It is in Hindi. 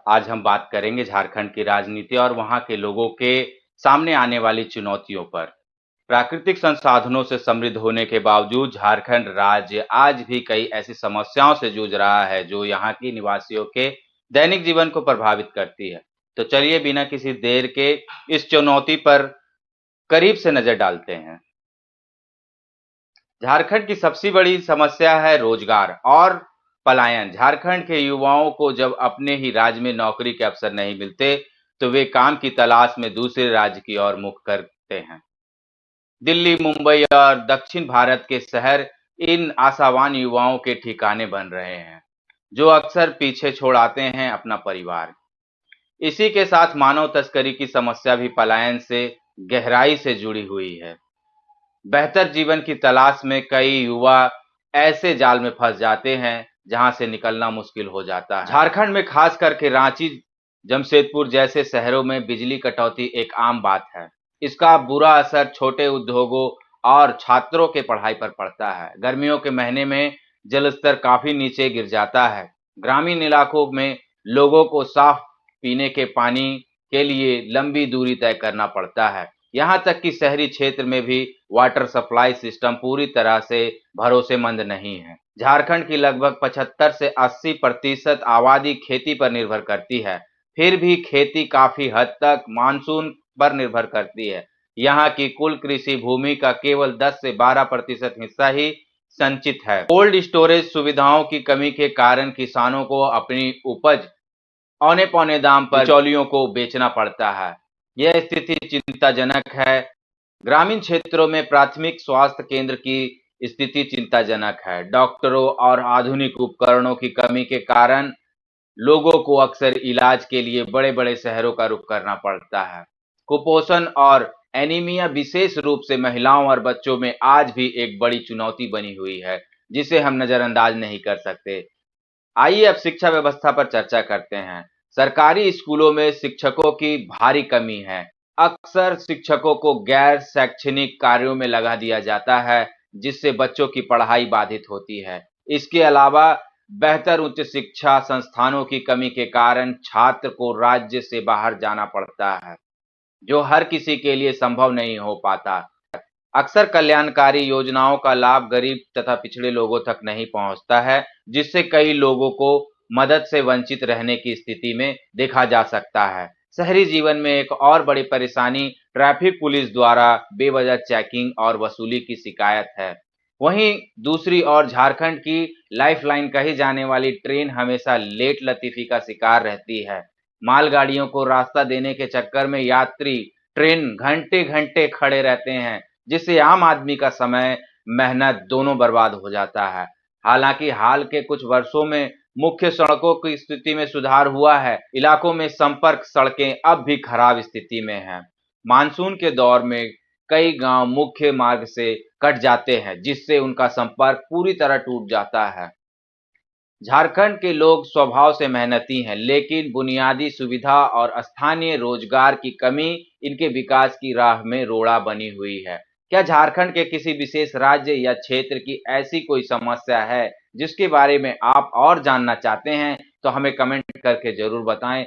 आज हम बात करेंगे झारखंड की राजनीति और वहां के लोगों के सामने आने वाली चुनौतियों पर। प्राकृतिक संसाधनों से समृद्ध होने के बावजूद झारखंड राज्य आज भी कई ऐसी समस्याओं से जूझ रहा है जो यहाँ की निवासियों के दैनिक जीवन को प्रभावित करती है। तो चलिए बिना किसी देर के इस चुनौती पर करीब से नजर डालते हैं। झारखंड की सबसे बड़ी समस्या है रोजगार और पलायन। झारखंड के युवाओं को जब अपने ही राज्य में नौकरी के अवसर नहीं मिलते, तो वे काम की तलाश में दूसरे राज्य की ओर मुख करते हैं। दिल्ली, मुंबई और दक्षिण भारत के शहर इन आशावान युवाओं के ठिकाने बन रहे हैं, जो अक्सर पीछे छोड़ आते हैं अपना परिवार। इसी के साथ मानव तस्करी की समस्या भी पलायन से गहराई से जुड़ी हुई है। बेहतर जीवन की तलाश में कई युवा ऐसे जाल में फंस जाते हैं जहां से निकलना मुश्किल हो जाता है। झारखंड में खास करके रांची, जमशेदपुर जैसे शहरों में बिजली कटौती एक आम बात है। इसका बुरा असर छोटे उद्योगों और छात्रों के पढ़ाई पर पड़ता है। गर्मियों के महीने में जलस्तर काफी नीचे गिर जाता है। ग्रामीण इलाकों में लोगों को साफ पीने के पानी के लिए लंबी दूरी तय करना पड़ता है। यहाँ तक कि शहरी क्षेत्र में भी वाटर सप्लाई सिस्टम पूरी तरह से भरोसेमंद नहीं है। झारखंड की लगभग 75 से 80% आबादी खेती पर निर्भर करती है। फिर भी खेती काफी हद तक मानसून पर निर्भर करती है। यहाँ की कुल कृषि भूमि का केवल 10 से 12% हिस्सा ही संचित है। कोल्ड स्टोरेज सुविधाओं की कमी के कारण किसानों को अपनी उपज औने पौने दाम पर बिचौलियों को बेचना पड़ता है। यह स्थिति चिंताजनक है। ग्रामीण क्षेत्रों में प्राथमिक स्वास्थ्य केंद्र की स्थिति चिंताजनक है। डॉक्टरों और आधुनिक उपकरणों की कमी के कारण लोगों को अक्सर इलाज के लिए बड़े-बड़े शहरों का रुख करना पड़ता है। कुपोषण और एनीमिया विशेष रूप से महिलाओं और बच्चों में आज भी एक बड़ी चुनौती बनी हुई है, जिसे हम नजरअंदाज नहीं कर सकते। आइए अब शिक्षा व्यवस्था पर चर्चा करते हैं। सरकारी स्कूलों में शिक्षकों की भारी कमी है। अक्सर शिक्षकों को गैर शैक्षणिक कार्यों में लगा दिया जाता है, जिससे बच्चों की पढ़ाई बाधित होती है। इसके अलावा बेहतर उच्च शिक्षा संस्थानों की कमी के कारण छात्र को राज्य से बाहर जाना पड़ता है, जो हर किसी के लिए संभव नहीं हो पाता। अक्सर कल्याणकारी योजनाओं का लाभ गरीब तथा पिछड़े लोगों तक नहीं पहुंचता है, जिससे कई लोगों को मदद से वंचित रहने की स्थिति में देखा जा सकता है। शहरी जीवन में एक और बड़ी परेशानी ट्रैफिक पुलिस द्वारा बेवजह चेकिंग और वसूली की शिकायत है। वहीं दूसरी ओर झारखंड की लाइफलाइन कही जाने वाली ट्रेन हमेशा लेट लतीफी का शिकार रहती है। मालगाड़ियों को रास्ता देने के चक्कर में यात्री ट्रेन घंटे-घंटे खड़े रहते हैं, जिससे आम आदमी का समय, मेहनत दोनों बर्बाद हो जाता है। हालांकि हाल के कुछ वर्षों में मुख्य सड़कों की स्थिति में सुधार हुआ है। इलाकों में संपर्क सड़कें अब भी खराब स्थिति में हैं। मानसून के दौर में कई गांव मुख्य मार्ग से कट जाते हैं, जिससे उनका संपर्क पूरी तरह टूट जाता है। झारखंड के लोग स्वभाव से मेहनती हैं, लेकिन बुनियादी सुविधा और स्थानीय रोजगार की कमी इनके विकास की राह में रोड़ा बनी हुई है। क्या झारखंड के किसी विशेष राज्य या क्षेत्र की ऐसी कोई समस्या है जिसके बारे में आप और जानना चाहते हैं? तो हमें कमेंट करके जरूर बताएं।